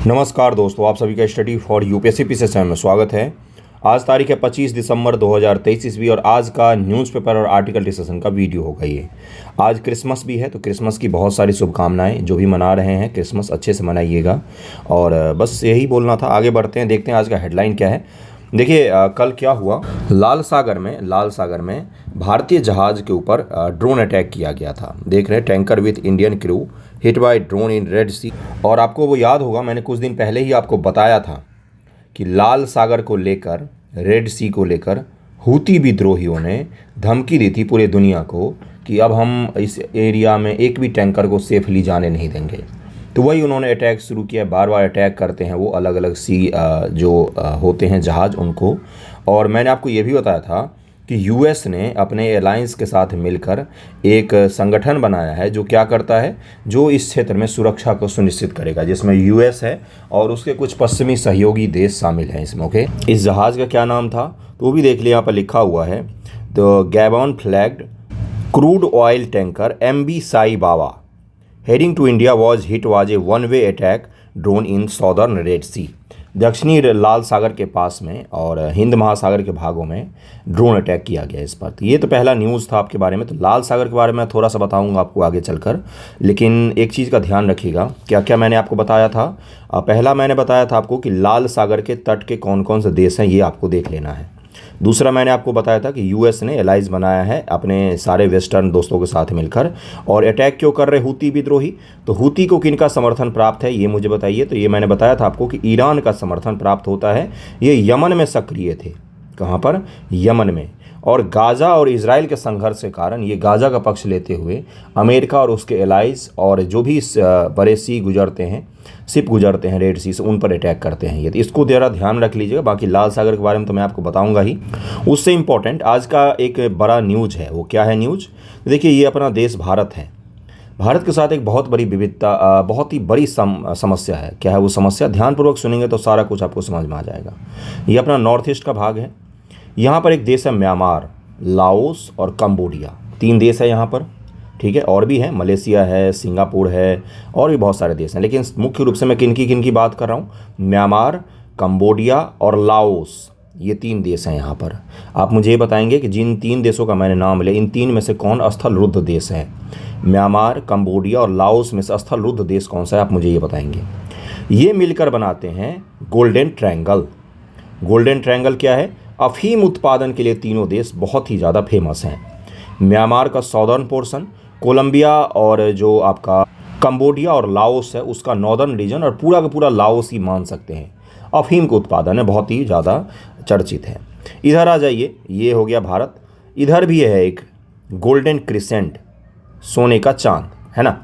नमस्कार दोस्तों, आप सभी का स्टडी फॉर यूपीएससी पीसीएस में स्वागत है। आज तारीख है 25 दिसंबर 2023 ईस्वी और आज का न्यूज़पेपर और आर्टिकल डिस्कशन का वीडियो होगा ये। आज क्रिसमस भी है तो क्रिसमस की बहुत सारी शुभकामनाएं। जो भी मना रहे हैं क्रिसमस अच्छे से मनाइएगा। और बस यही बोलना था। आगे बढ़ते हैं, देखते हैं आज का हेडलाइन क्या है। देखिए कल क्या हुआ, लाल सागर में भारतीय जहाज़ के ऊपर ड्रोन अटैक किया गया था। देख रहे हैं, tanker with Indian crew hit by drone in Red Sea. और आपको वो याद होगा, मैंने कुछ दिन पहले ही आपको बताया था कि लाल सागर को लेकर, रेड सी को लेकर हूती विद्रोहियों ने धमकी दी थी पूरे दुनिया को कि अब हम इस एरिया में एक भी टैंकर को सेफली जाने नहीं देंगे। तो वही उन्होंने अटैक शुरू किया। बार बार अटैक करते हैं वो अलग अलग होते हैं जहाज़ उनको। और मैंने आपको ये भी बताया था कि यूएस ने अपने एलायंस के साथ मिलकर एक संगठन बनाया है जो क्या करता है, जो इस क्षेत्र में सुरक्षा को सुनिश्चित करेगा, जिसमें यूएस है और उसके कुछ पश्चिमी सहयोगी देश शामिल हैं इसमें। ओके, इस जहाज़ का क्या नाम था तो वो भी देख लिया, यहाँ पर लिखा हुआ है। तो Gabon flagged crude oil tanker MV Sai Baba heading to India was a one way attack drone in southern Red Sea. दक्षिणी लाल सागर के पास में और हिंद महासागर के भागों में ड्रोन अटैक किया गया इस पर। तो ये तो पहला न्यूज़ था आपके बारे में। तो लाल सागर के बारे में थोड़ा सा बताऊंगा आपको आगे चलकर, लेकिन एक चीज़ का ध्यान रखिएगा। क्या क्या मैंने आपको बताया था। पहला मैंने बताया था आपको कि लाल सागर के तट के कौन कौन से देश हैं, ये आपको देख लेना है। दूसरा मैंने आपको बताया था कि यूएस ने एलाइज बनाया है अपने सारे वेस्टर्न दोस्तों के साथ मिलकर। और अटैक क्यों कर रहे हूती विद्रोही, तो हूती को किनका समर्थन प्राप्त है ये मुझे बताइए। तो ये मैंने बताया था आपको कि ईरान का समर्थन प्राप्त होता है। ये यमन में सक्रिय थे। कहाँ पर? यमन में। और गाज़ा और इजराइल के संघर्ष के कारण ये गाज़ा का पक्ष लेते हुए अमेरिका और उसके एलाइज और जो भी बड़े सी गुजरते हैं, शिप गुजरते हैं रेड सी से, उन पर अटैक करते हैं ये। तो इसको ज़रा ध्यान रख लीजिएगा। बाकी लाल सागर के बारे में तो मैं आपको बताऊंगा ही। उससे इम्पोर्टेंट आज का एक बड़ा न्यूज़ है। वो क्या है न्यूज़? देखिए, ये अपना देश भारत है। भारत के साथ एक बहुत बड़ी विविधता, बहुत ही बड़ी समस्या है। क्या है वो समस्या? ध्यानपूर्वक सुनेंगे तो सारा कुछ आपको समझ में आ जाएगा। ये अपना नॉर्थ ईस्ट का भाग है। यहाँ पर एक देश है म्यांमार, लाओस और कंबोडिया। 3 देश है यहाँ पर, ठीक है। और भी है, मलेशिया है, सिंगापुर है और भी बहुत सारे देश हैं। लेकिन मुख्य रूप से मैं किन की बात कर रहा हूँ? म्यांमार, कंबोडिया और लाओस, ये 3 देश हैं यहाँ पर। आप मुझे ये बताएंगे कि जिन 3 देशों का मैंने नाम लिया, इन 3 में से कौन स्थलरुद्ध देश है? म्यांमार, कंबोडिया और लाओस में से स्थलरुद्ध देश कौन सा है? आप मुझे ये बताएंगे। ये मिलकर बनाते हैं गोल्डन ट्रायंगल। गोल्डन ट्रायंगल क्या है? अफीम उत्पादन के लिए तीनों देश बहुत ही ज़्यादा फेमस हैं। म्यांमार का सॉदर्न पोर्शन, कोलंबिया और जो आपका कंबोडिया और लाओस है उसका नॉर्दर्न रीजन, और पूरा का पूरा लाओस ही मान सकते हैं। अफीम का उत्पादन है, बहुत ही ज़्यादा चर्चित है। इधर आ जाइए, ये हो गया भारत। इधर भी है एक गोल्डन क्रिसेंट, सोने का चांद, है ना।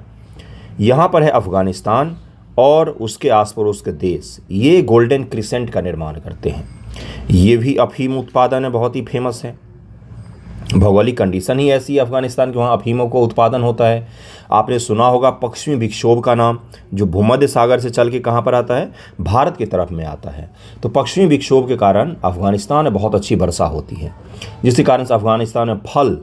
यहाँ पर है अफ़गानिस्तान और उसके आस पड़ोस के देश, ये गोल्डन क्रिसेंट का निर्माण करते हैं। ये भी अफीम उत्पादन है, बहुत ही फेमस है। भौगोलिक कंडीशन ही ऐसी है अफगानिस्तान के, वहाँ अफीमों को उत्पादन होता है। आपने सुना होगा पश्चिमी विक्षोभ का नाम, जो भूमध्य सागर से चल के कहाँ पर आता है? भारत की तरफ में आता है। तो पश्चिमी विक्षोभ के कारण अफगानिस्तान में बहुत अच्छी वर्षा होती है, जिसके कारण से अफगानिस्तान में फल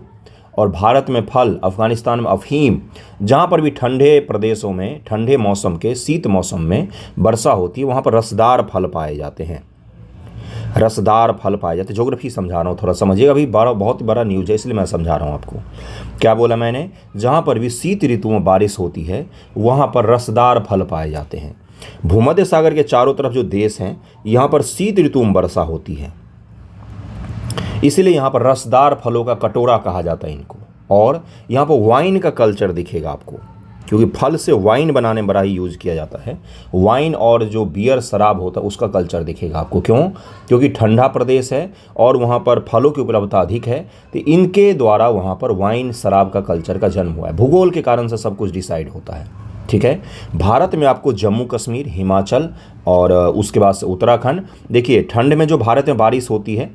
और भारत में फल, अफगानिस्तान में अफीम। जहाँ पर भी ठंडे प्रदेशों में, ठंडे मौसम के शीत मौसम में वर्षा होती है, वहाँ पर रसदार फल पाए जाते हैं। रसदार फल पाए जाते हैं। ज्योग्राफी समझा रहा हूँ, थोड़ा समझिएगा। अभी बहुत बड़ा न्यूज़ है इसलिए मैं समझा रहा हूँ आपको। क्या बोला मैंने? जहाँ पर भी शीत ऋतु में बारिश होती है वहाँ पर रसदार फल पाए जाते हैं। भूमध्य सागर के चारों तरफ जो देश हैं, यहाँ पर शीत ऋतु में वर्षा होती है, इसीलिए यहाँ पर रसदार फलों का कटोरा कहा जाता है इनको। और यहाँ पर वाइन का कल्चर दिखेगा आपको, क्योंकि फल से वाइन बनाने में बड़ा ही यूज़ किया जाता है। वाइन और जो बियर शराब होता है उसका कल्चर दिखेगा आपको। क्यों? क्योंकि ठंडा प्रदेश है और वहाँ पर फलों की उपलब्धता अधिक है, तो इनके द्वारा वहाँ पर वाइन शराब का कल्चर का जन्म हुआ है। भूगोल के कारण से सब कुछ डिसाइड होता है, ठीक है। भारत में आपको जम्मू कश्मीर, हिमाचल और उसके बाद से उत्तराखंड। देखिए, ठंड में जो भारत में बारिश होती है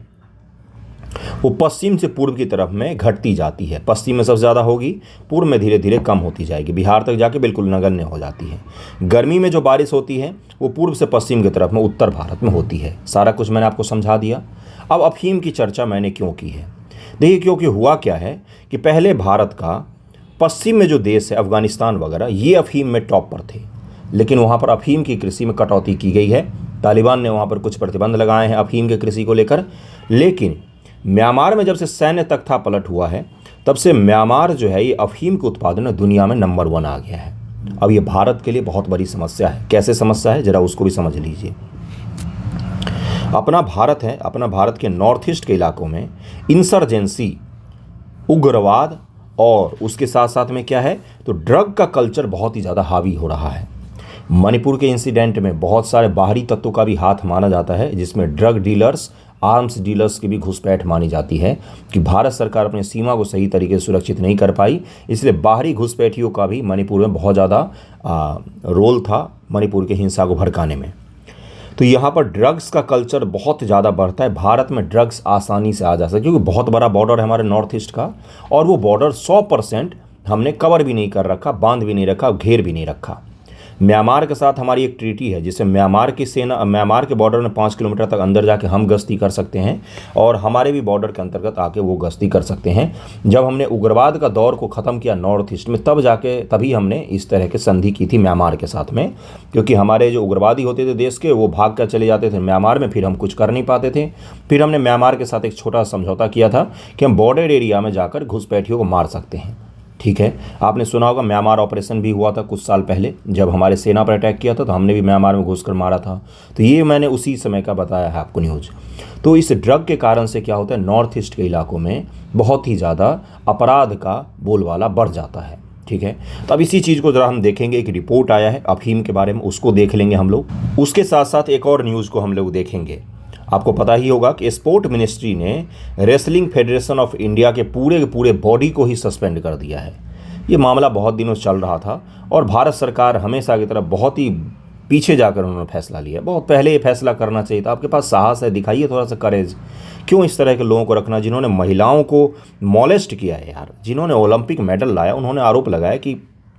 वो पश्चिम से पूर्व की तरफ में घटती जाती है। पश्चिम में सबसे ज़्यादा होगी, पूर्व में धीरे धीरे कम होती जाएगी, बिहार तक जाके बिल्कुल नगण्य हो जाती है। गर्मी में जो बारिश होती है वो पूर्व से पश्चिम की तरफ में उत्तर भारत में होती है। सारा कुछ मैंने आपको समझा दिया। अब अफीम की चर्चा मैंने क्यों की है? देखिए, क्योंकि हुआ क्या है कि पहले भारत का पश्चिम में जो देश है, अफगानिस्तान वगैरह, ये अफीम में टॉप पर थे। लेकिन वहाँ पर अफीम की कृषि में कटौती की गई है। तालिबान ने वहाँ पर कुछ प्रतिबंध लगाए हैं अफीम के कृषि को लेकर। लेकिन म्यांमार में जब से सैन्य तख्ता पलट हुआ है तब से म्यांमार जो है ये अफीम के उत्पादन में दुनिया में नंबर 1 आ गया है। अब ये भारत के लिए बहुत बड़ी समस्या है। कैसे समस्या है ज़रा उसको भी समझ लीजिए। अपना भारत है, अपना भारत के नॉर्थ ईस्ट के इलाकों में इंसर्जेंसी, उग्रवाद और उसके साथ साथ में क्या है तो ड्रग का कल्चर बहुत ही ज़्यादा हावी हो रहा है। मणिपुर के इंसिडेंट में बहुत सारे बाहरी तत्वों का भी हाथ माना जाता है, जिसमें ड्रग डीलर्स, आर्म्स डीलर्स की भी घुसपैठ मानी जाती है कि भारत सरकार अपनी सीमा को सही तरीके से सुरक्षित नहीं कर पाई, इसलिए बाहरी घुसपैठियों का भी मणिपुर में बहुत ज़्यादा रोल था मणिपुर की हिंसा को भड़काने में। तो यहाँ पर ड्रग्स का कल्चर बहुत ज़्यादा बढ़ता है। भारत में ड्रग्स आसानी से आ जा सकते क्योंकि बहुत बड़ा बॉर्डर है हमारे नॉर्थ ईस्ट का, और वो बॉर्डर 100% हमने कवर भी नहीं कर रखा, बांध भी नहीं रखा, घेर भी नहीं रखा। म्यांमार के साथ हमारी एक ट्रीटी है जिससे म्यांमार की सेना म्यांमार के बॉर्डर में 5 किलोमीटर तक अंदर जाके हम गश्ती कर सकते हैं और हमारे भी बॉर्डर के अंतर्गत आके वो गश्ती कर सकते हैं। जब हमने उग्रवाद का दौर को ख़त्म किया नॉर्थ ईस्ट में तभी हमने इस तरह की संधि की थी म्यांमार के साथ में, क्योंकि हमारे जो उग्रवादी होते थे देश के वो भाग कर चले जाते थे म्यांमार में, फिर हम कुछ कर नहीं पाते थे। फिर हमने म्यांमार के साथ एक छोटा समझौता किया था कि हम बॉर्डर एरिया में जाकर घुसपैठियों को मार सकते हैं। ठीक है, आपने सुना होगा म्यांमार ऑपरेशन भी हुआ था कुछ साल पहले, जब हमारे सेना पर अटैक किया था तो हमने भी म्यांमार में घुसकर मारा था। तो ये मैंने उसी समय का बताया है आपको न्यूज़। तो इस ड्रग के कारण से क्या होता है, नॉर्थ ईस्ट के इलाकों में बहुत ही ज़्यादा अपराध का बोलबाला बढ़ जाता है। ठीक है, तो अब इसी चीज़ को ज़रा हम देखेंगे। एक रिपोर्ट आया है अफीम के बारे में, उसको देख लेंगे हम लोग। उसके साथ साथ एक और न्यूज़ को हम लोग देखेंगे। आपको पता ही होगा कि स्पोर्ट मिनिस्ट्री ने रेसलिंग फेडरेशन ऑफ इंडिया के पूरे बॉडी को ही सस्पेंड कर दिया है। ये मामला बहुत दिनों से चल रहा था और भारत सरकार हमेशा की तरफ बहुत ही पीछे जाकर उन्होंने फैसला लिया। बहुत पहले ये फैसला करना चाहिए था। आपके पास साहस है, दिखाइए थोड़ा सा करेज। क्यों इस तरह के लोगों को रखना जिन्होंने महिलाओं को मॉलेस्ट किया है यार, जिन्होंने ओलंपिक मेडल लाया। उन्होंने आरोप लगाया कि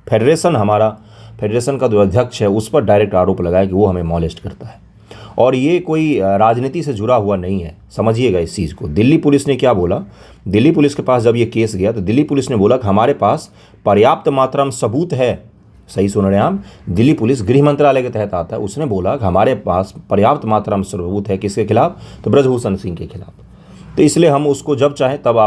फेडरेशन का जो अध्यक्ष है उस पर डायरेक्ट आरोप लगाया कि वो हमें मॉलेस्ट करता है, और ये कोई राजनीति से जुड़ा हुआ नहीं है। समझिएगा इस चीज़ को। दिल्ली पुलिस ने क्या बोला, दिल्ली पुलिस के पास जब ये केस गया तो दिल्ली पुलिस ने बोला कि हमारे पास पर्याप्त मात्रा में सबूत है। सही सुन रहे हैं आप, दिल्ली पुलिस गृह मंत्रालय के तहत आता है। उसने बोला कि हमारे पास पर्याप्त मात्रा में सबूत है। किसके खिलाफ, तो ब्रजभूषण सिंह के खिलाफ। तो इसलिए हम उसको जब चाहें तब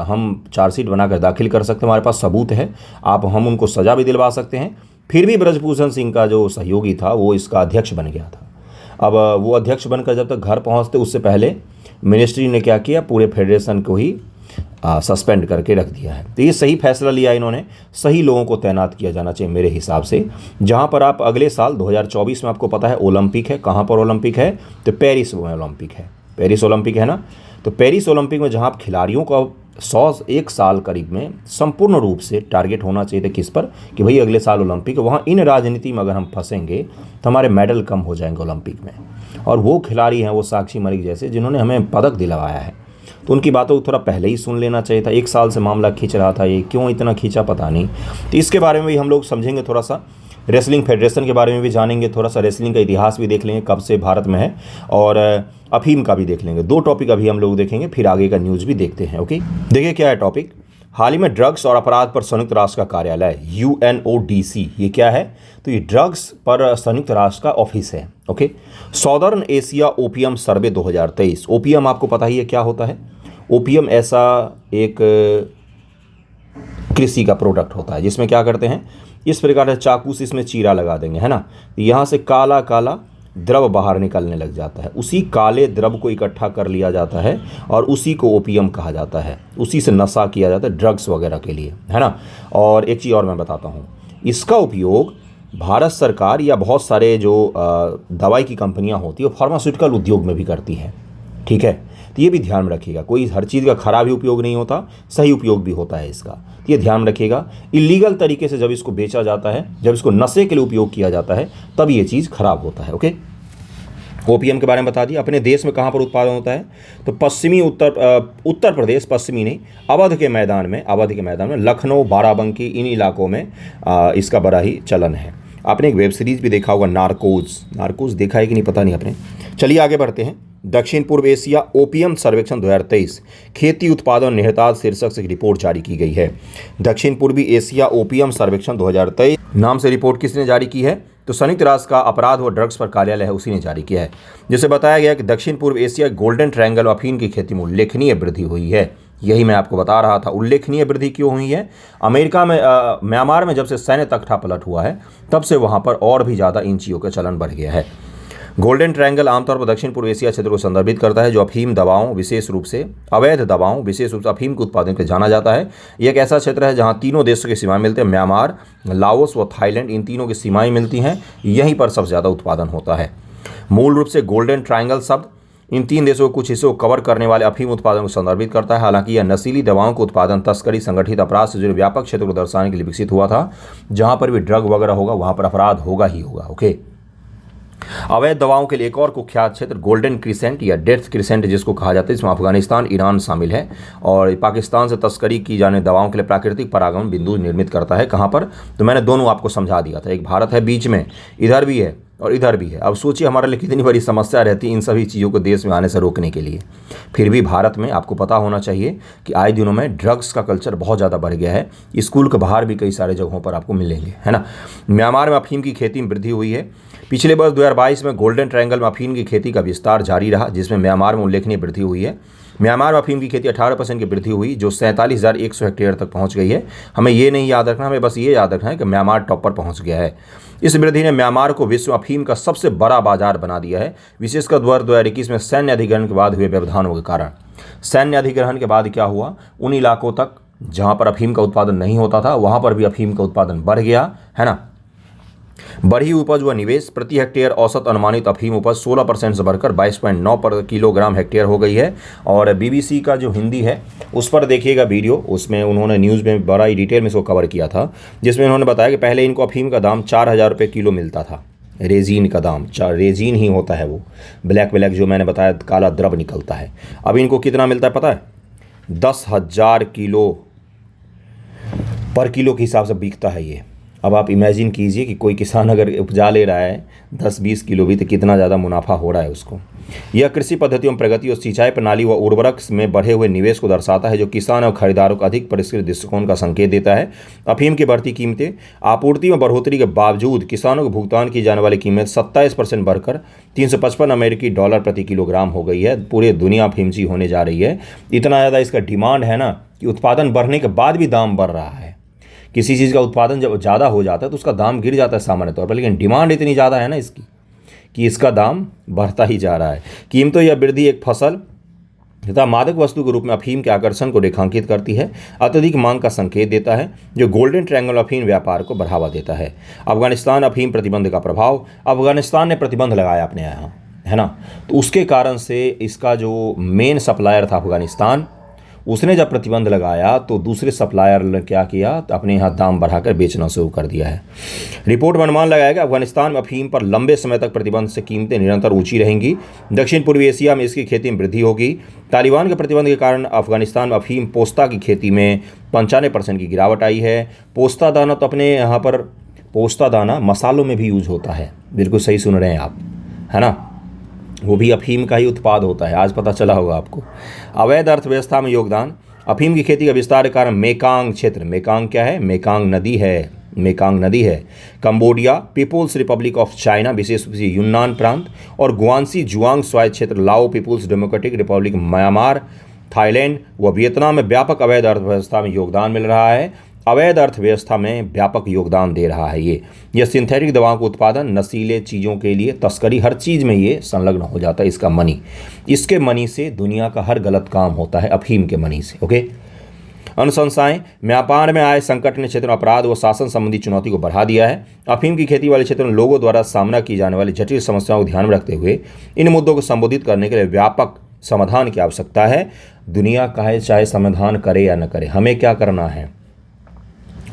हम चार्जशीट बनाकर दाखिल कर सकते हैं। हमारे पास सबूत है, हम उनको सज़ा भी दिलवा सकते हैं। फिर भी ब्रजभूषण सिंह का जो सहयोगी था वो इसका अध्यक्ष बन गया था। अब वो अध्यक्ष बनकर जब तक घर पहुंचते उससे पहले मिनिस्ट्री ने क्या किया, पूरे फेडरेशन को ही सस्पेंड करके रख दिया है। तो ये सही फैसला लिया इन्होंने। सही लोगों को तैनात किया जाना चाहिए मेरे हिसाब से। जहां पर आप अगले साल 2024 में आपको पता है ओलंपिक है। कहां पर ओलंपिक है, तो पेरिस में ओलंपिक है। पेरिस ओलंपिक है ना, तो पेरिस ओलंपिक में जहां आप खिलाड़ियों का 101 साल करीब में संपूर्ण रूप से टारगेट होना चाहिए था किस पर, कि भाई अगले साल ओलंपिक है। वहाँ इन राजनीति में अगर हम फंसेंगे तो हमारे मेडल कम हो जाएंगे ओलंपिक में। और वो खिलाड़ी हैं वो साक्षी मलिक जैसे, जिन्होंने हमें पदक दिलवाया है, तो उनकी बातों को थोड़ा पहले ही सुन लेना चाहिए था। 1 साल से मामला खींच रहा था, ये क्यों इतना खींचा पता नहीं। तो इसके बारे में भी हम लोग समझेंगे थोड़ा सा। रेसलिंग फेडरेशन के बारे में भी जानेंगे थोड़ा सा, रेसलिंग का इतिहास भी देख लेंगे कब से भारत में है, और अफीम का भी देख लेंगे। 2 टॉपिक अभी हम लोग देखेंगे, फिर आगे का न्यूज़ भी देखते हैं। ओके, देखिए क्या है टॉपिक। हाल ही में ड्रग्स और अपराध पर संयुक्त राष्ट्र का कार्यालय UNODC, ये क्या है, तो ये ड्रग्स पर संयुक्त राष्ट्र का ऑफिस है। ओके, सॉदर्न एशिया ओपियम सर्वे 2023। ओपियम आपको पता ही है क्या होता है। ओपियम ऐसा एक कृषि का प्रोडक्ट होता है जिसमें क्या करते हैं, इस प्रकार से चाकू से इसमें चीरा लगा देंगे, है ना, यहाँ से काला काला द्रव बाहर निकलने लग जाता है। उसी काले द्रव को इकट्ठा कर लिया जाता है और उसी को ओपियम कहा जाता है। उसी से नशा किया जाता है ड्रग्स वगैरह के लिए, है ना। और एक चीज़ और मैं बताता हूँ, इसका उपयोग भारत सरकार या बहुत सारे जो दवाई की कंपनियाँ होती है वो फार्मास्यूटिकल उद्योग में भी करती है। ठीक है, तो ये भी ध्यान में रखिएगा। कोई हर चीज़ का खराब ही उपयोग नहीं होता, सही उपयोग भी होता है इसका, तो ये ध्यान रखिएगा। इलीगल तरीके से जब इसको बेचा जाता है, जब इसको नशे के लिए उपयोग किया जाता है, तब ये चीज़ खराब होता है। ओके, ओपीएम के बारे में बता दिया। अपने देश में कहाँ पर उत्पादन होता है, तो पश्चिमी उत्तर प्रदेश, पश्चिमी नहीं, अवध के मैदान में लखनऊ, बाराबंकी, इन इलाकों में इसका बड़ा ही चलन है। आपने एक वेब सीरीज़ भी देखा होगा, नार्कोज देखा है कि नहीं पता नहीं आपने। चलिए आगे बढ़ते हैं। दक्षिण पूर्व एशिया ओपियम सर्वेक्षण 2023 खेती उत्पादन निहितार्थ शीर्षक से एक रिपोर्ट जारी की गई है। दक्षिण पूर्वी एशिया ओपियम सर्वेक्षण 2023 नाम से रिपोर्ट किसने जारी की है, तो तो संयुक्त राष्ट्र का अपराध व ड्रग्स पर कार्यालय है, उसी ने जारी किया है, जिसे बताया गया कि दक्षिण पूर्व एशिया गोल्डन ट्रायंगल में अफीम की खेती में उल्लेखनीय वृद्धि हुई है। यही मैं आपको बता रहा था, उल्लेखनीय वृद्धि क्यों हुई है। अमेरिका में म्यांमार में जब से सैन्य तख्तापलट हुआ है तब से वहाँ पर और भी ज़्यादा इन चीज़ों का चलन बढ़ गया है। गोल्डन ट्रायंगल आमतौर पर दक्षिण पूर्व एशिया क्षेत्र को संदर्भित करता है, जो अफीम दवाओं, विशेष रूप से अवैध दवाओं, विशेष रूप से अफीम के उत्पादन के जाना जाता है। यह एक ऐसा क्षेत्र है जहां तीनों देशों की सीमाएं मिलती हैं, म्यांमार, लाओस व थाईलैंड, इन तीनों की सीमाएं मिलती हैं। यहीं पर सबसे ज़्यादा उत्पादन होता है। मूल रूप से गोल्डन ट्रायंगल शब्द इन तीन देशों के कुछ हिस्सों को कवर करने वाले अफीम उत्पादन को संदर्भित करता है। हालांकि यह नशीली दवाओं के उत्पादन, तस्करी, संगठित अपराध से जुड़े व्यापक क्षेत्र को दर्शाने के लिए विकसित हुआ था। जहां पर भी ड्रग वगैरह होगा वहां पर अपराध होगा ही होगा। ओके, अवैध दवाओं के लिए एक और कुख्यात क्षेत्र गोल्डन क्रिसेंट या डेथ क्रिसेंट जिसको कहा जाता है, इसमें अफगानिस्तान, ईरान शामिल है और पाकिस्तान से तस्करी की जाने दवाओं के लिए प्राकृतिक परागमन बिंदु निर्मित करता है। कहाँ पर, तो मैंने दोनों आपको समझा दिया था। एक भारत है बीच में, इधर भी है और इधर भी है। अब सोचिए हमारे लिए कितनी बड़ी समस्या रहती है इन सभी चीज़ों को देश में आने से रोकने के लिए। फिर भी भारत में आपको पता होना चाहिए कि आए दिनों में ड्रग्स का कल्चर बहुत ज़्यादा बढ़ गया है। स्कूल के बाहर भी कई सारे जगहों पर आपको मिलेंगे, है ना। म्यांमार में अफीम की खेती में वृद्धि हुई है। पिछले वर्ष 2022 में गोल्डन ट्रायंगल में अफीम की खेती का विस्तार जारी रहा, जिसमें म्यांमार में उल्लेखनीय वृद्धि हुई है। म्यांमार में अफीम की खेती 18% की वृद्धि हुई, जो 47,100 हेक्टेयर तक पहुंच गई है। हमें ये नहीं याद रखना, हमें बस ये याद रखना है कि म्यांमार टॉप पर पहुंच गया है। इस वृद्धि ने म्यांमार को विश्व अफीम का सबसे बड़ा बाजार बना दिया है, विशेषकर 2021 में सैन्य अधिग्रहण के बाद हुए व्यवधानों के कारण। सैन्य अधिग्रहण के बाद क्या हुआ, उन इलाकों तक जहां पर अफीम का उत्पादन नहीं होता था वहां पर भी अफीम का उत्पादन बढ़ गया, है ना। बढ़ी उपज व निवेश, प्रति हेक्टेयर औसत अनुमानित अफीम उपज 16% से बढ़कर 22.9 पर किलोग्राम हेक्टेयर हो गई है। और बीबीसी का जो हिंदी है उस पर देखिएगा वीडियो, उसमें उन्होंने न्यूज़ में बड़ा ही डिटेल में इसको कवर किया था, जिसमें उन्होंने बताया कि पहले इनको अफीम का दाम 4,000 रुपये किलो मिलता था। रेजीन का दाम, रेजीन ही होता है वो ब्लैक जो मैंने बताया काला द्रव निकलता है। अब इनको कितना मिलता है पता है, 10,000 किलो पर किलो के हिसाब से बिकता है ये। अब आप इमेजिन कीजिए कि कोई किसान अगर उपजा ले रहा है 10-20 किलो भी, तो कितना ज़्यादा मुनाफा हो रहा है उसको। यह कृषि पद्धतियों में प्रगति और सिंचाई प्रणाली व उर्वरक में बढ़े हुए निवेश को दर्शाता है, जो किसान और खरीदारों को अधिक परिष्कृत दृष्टिकोण का संकेत देता है। अफीम की बढ़ती कीमतें, आपूर्ति में बढ़ोतरी के बावजूद किसानों को भुगतान की जाने वाली कीमत 27% बढ़कर $355 प्रति किलोग्राम हो गई है। पूरे दुनिया अफीमची होने जा रही है। इतना ज़्यादा इसका डिमांड है ना कि उत्पादन बढ़ने के बाद भी दाम बढ़ रहा है। किसी चीज़ का उत्पादन जब ज़्यादा हो जाता है तो उसका दाम गिर जाता है सामान्य तौर पर, लेकिन डिमांड इतनी ज़्यादा है ना इसकी कि इसका दाम बढ़ता ही जा रहा है। कीमतों या वृद्धि एक फसल तथा मादक वस्तु के रूप में अफीम के आकर्षण को रेखांकित करती है, अत्यधिक मांग का संकेत देता है, जो गोल्डन ट्रायंगल अफीम व्यापार को बढ़ावा देता है। अफगानिस्तान अफीम प्रतिबंध का प्रभाव, अफगानिस्तान ने प्रतिबंध लगाया अपने यहाँ, है ना, तो उसके कारण से इसका जो मेन सप्लायर था अफगानिस्तान, उसने जब प्रतिबंध लगाया तो दूसरे सप्लायर ने क्या किया, तो अपने यहाँ दाम बढ़ाकर बेचना शुरू कर दिया है। रिपोर्ट में अनुमान लगाया गया अफगानिस्तान में अफीम पर लंबे समय तक प्रतिबंध से कीमतें निरंतर ऊंची रहेंगी। दक्षिण पूर्वी एशिया में इसकी खेती में वृद्धि होगी। तालिबान के प्रतिबंध के कारण अफगानिस्तान में अफीम पोस्ता की खेती में 95% की गिरावट आई है। पोस्ता दाना तो अपने यहाँ पर पोस्ता दाना मसालों में भी यूज होता है, बिल्कुल सही सुन रहे हैं आप, है ना, वो भी अफीम का ही उत्पाद होता है, आज पता चला होगा आपको। अवैध अर्थव्यवस्था में योगदान, अफीम की खेती का विस्तार के कारण मेकांग क्षेत्र, मेकांग क्या है, मेकांग नदी है, Cambodia, People's Republic of China, विशेष रूप से यूनान प्रांत और गुआंसी जुआंग स्वायत्त क्षेत्र, Lao People's Democratic Republic, Myanmar, Thailand व वियतनाम में व्यापक अवैध अर्थव्यवस्था में योगदान मिल रहा है। अवैध अर्थव्यवस्था में व्यापक योगदान दे रहा है यह सिंथेटिक दवाओं का उत्पादन, नशीले चीज़ों के लिए तस्करी, हर चीज़ में ये संलग्न हो जाता है। इसका मनी, इसके मनी से दुनिया का हर गलत काम होता है, अफीम के मनी से। ओके, अनुशंसाएं, म्यांमार में आए संकट ने क्षेत्र में अपराध व शासन संबंधी चुनौती को बढ़ा दिया है। अफीम की खेती वाले क्षेत्र में लोगों द्वारा सामना की जाने वाली जटिल समस्याओं को ध्यान में रखते हुए इन मुद्दों को संबोधित करने के लिए व्यापक समाधान की आवश्यकता है। दुनिया चाहे समाधान करे या न करे, हमें क्या करना है,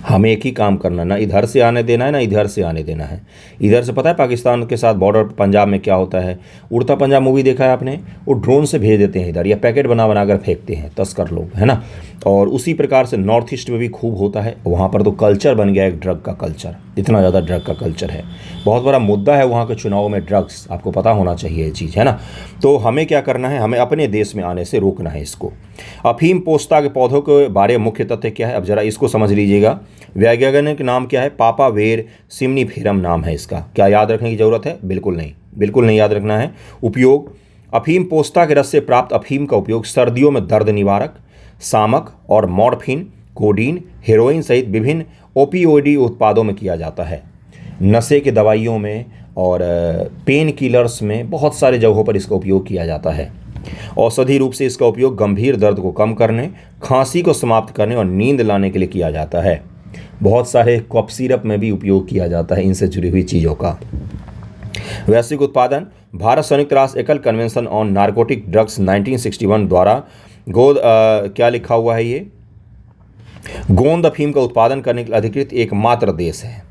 हमें एक ही काम करना, ना इधर से आने देना है ना इधर से आने देना है। इधर से पता है पाकिस्तान के साथ बॉर्डर पंजाब में क्या होता है, उड़ता पंजाब मूवी देखा है आपने, वो ड्रोन से भेज देते हैं इधर, या पैकेट बना कर फेंकते हैं तस्कर लोग, है ना। और उसी प्रकार से नॉर्थ ईस्ट में भी खूब होता है। वहाँ पर तो कल्चर बन गया एक ड्रग का कल्चर, इतना ज़्यादा ड्रग का कल्चर है, बहुत बड़ा मुद्दा है वहाँ के चुनाव में ड्रग्स, आपको पता होना चाहिए ये चीज़, है ना। तो हमें क्या करना है, हमें अपने देश में आने से रोकना है इसको। अफीम पोस्ता के पौधों के बारे में मुख्य तथ्य क्या है, अब जरा इसको समझ लीजिएगा। वैज्ञानिक नाम क्या है, पापावेर सिम्निफेरम नाम है इसका। क्या याद रखने की ज़रूरत है, बिल्कुल नहीं, बिल्कुल नहीं याद रखना है। उपयोग, अफीम पोस्ता के रस से प्राप्त अफीम का उपयोग सर्दियों में दर्द निवारक, शामक और मॉर्फिन, कोडीन, हेरोइन सहित विभिन्न ओपियोइडी उत्पादों में किया जाता है। नशे के दवाइयों में और पेन किलर्स में बहुत सारे जगहों पर इसका उपयोग किया जाता है। औषधि रूप से इसका उपयोग गंभीर दर्द को कम करने, खांसी को समाप्त करने और नींद लाने के लिए किया जाता है। बहुत सारे कफ सिरप में भी उपयोग किया जाता है इनसे जुड़ी हुई चीज़ों का। वैश्विक उत्पादन, भारत संयुक्त राष्ट्र एकल कन्वेंशन ऑन नारकोटिक ड्रग्स 1961 द्वारा क्या लिखा हुआ है, ये गोंद अफीम का उत्पादन करने के लिए अधिकृत एकमात्र देश है।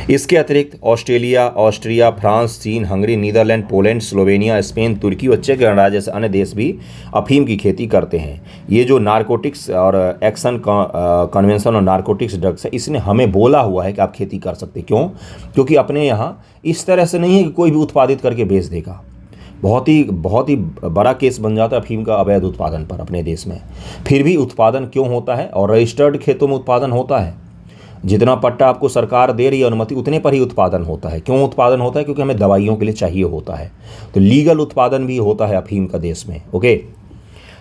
इसके अतिरिक्त ऑस्ट्रेलिया, ऑस्ट्रिया, फ्रांस, चीन, Hungary, Netherlands, Poland, Slovenia, Spain, तुर्की और चेक गणराज्य जैसे अन्य देश भी अफीम की खेती करते हैं। ये जो नारकोटिक्स और एक्शन कन्वेंशन और नारकोटिक्स ड्रग्स है, इसने हमें बोला हुआ है कि आप खेती कर सकते। क्यों? क्योंकि अपने यहाँ इस तरह से नहीं है कि कोई भी उत्पादित करके बेच देगा। बहुत ही बड़ा केस बन जाता है अफीम का अवैध उत्पादन पर अपने देश में। फिर भी उत्पादन क्यों होता है? और रजिस्टर्ड खेतों में उत्पादन होता है। जितना पट्टा आपको सरकार दे रही है अनुमति, उतने पर ही उत्पादन होता है। क्यों उत्पादन होता है? क्योंकि हमें दवाइयों के लिए चाहिए होता है। तो लीगल उत्पादन भी होता है अफीम का देश में। ओके,